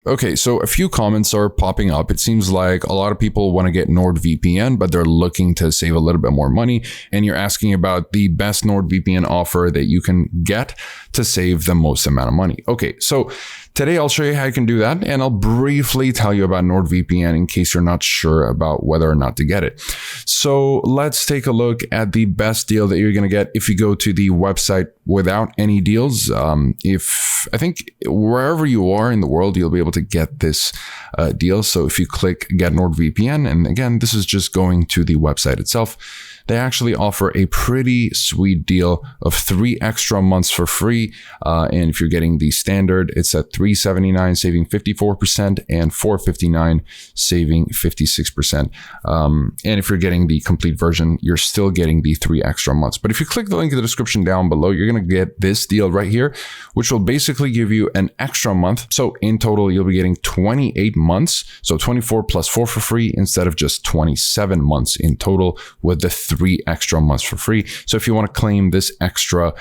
Okay, so a few comments are popping up. It seems like a lot of people want to get NordVPN, but they're looking to save a little bit more money. And you're asking about the best NordVPN offer that you can get to save the most amount of money. Okay, so today I'll show you how you can do that. And I'll briefly tell you about NordVPN in case you're not sure about whether or not to get it. So let's take a look at the best deal that you're going to get if you go to the website without any deals. I think wherever you are in the world, you'll be able to get this deal. So if you click Get NordVPN, and again, this is just going to the website itself, they actually offer a pretty sweet deal of 3 extra months for free. And if you're getting the standard, it's at $379 saving 54% and $459 saving 56%. And if you're getting the complete version, you're still getting the 3 extra months. But if you click the link in the description down below, you're going to get this deal right here, which will basically give you an extra month. So in total, you'll be getting 28 months. So 24 plus 4 for free instead of just 27 months in total with the 3 extra months for free. So if you want to claim this extra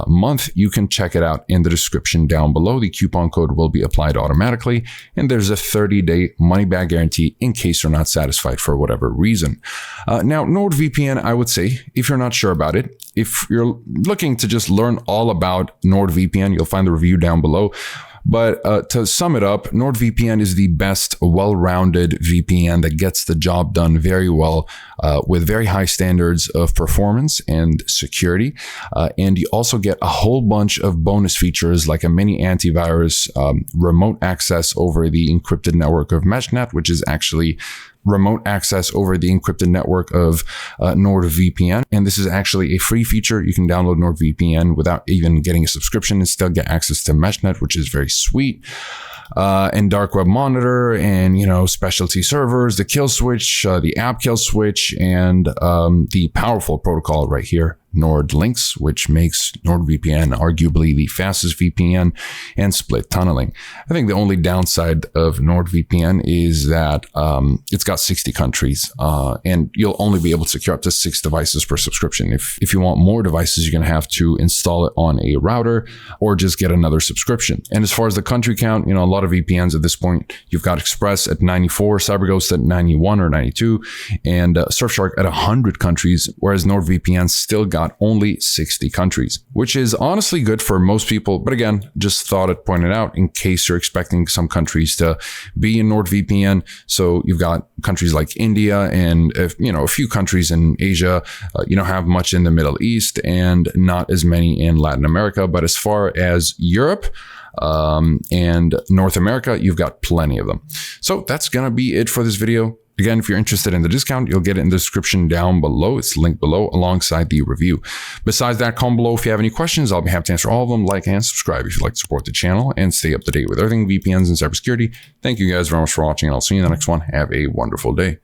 month, you can check it out in the description down below. The coupon code will be applied automatically, and there's a 30-day money-back guarantee in case you're not satisfied for whatever reason. Now, NordVPN, I would say, if you're not sure about it, if you're looking to just learn all about NordVPN, you'll find the review down below. But to sum it up, NordVPN is the best well-rounded VPN that gets the job done very well with very high standards of performance and security. And you also get a whole bunch of bonus features like a mini antivirus, remote access over the encrypted network of MeshNet, which is actually remote access over the encrypted network of NordVPN. And this is actually a free feature. You can download NordVPN without even getting a subscription and still get access to MeshNet, which is very sweet. And dark web monitor and, specialty servers, the kill switch, the app kill switch, and the powerful protocol right here, NordLynx, which makes NordVPN arguably the fastest VPN, and split tunneling. I think the only downside of NordVPN is that it's got 60 countries, and you'll only be able to secure up to 6 devices per subscription. If you want more devices, you're going to have to install it on a router or just get another subscription. And as far as the country count, a lot of VPNs at this point, you've got Express at 94, CyberGhost at 91 or 92, and Surfshark at 100 countries, whereas NordVPN still got only 60 countries, which is honestly good for most people. But again, just thought I'd point it out in case you're expecting some countries to be in NordVPN. So you've got countries like India and, a few countries in Asia. You don't have much in the Middle East and not as many in Latin America. But as far as Europe, and North America, you've got plenty of them. So that's going to be it for this video. Again, if you're interested in the discount, you'll get it in the description down below. It's linked below alongside the review. Besides that, comment below if you have any questions. I'll be happy to answer all of them. Like and subscribe if you'd like to support the channel and stay up to date with everything VPNs and cybersecurity. Thank you guys very much for watching, and I'll see you in the next one. Have a wonderful day.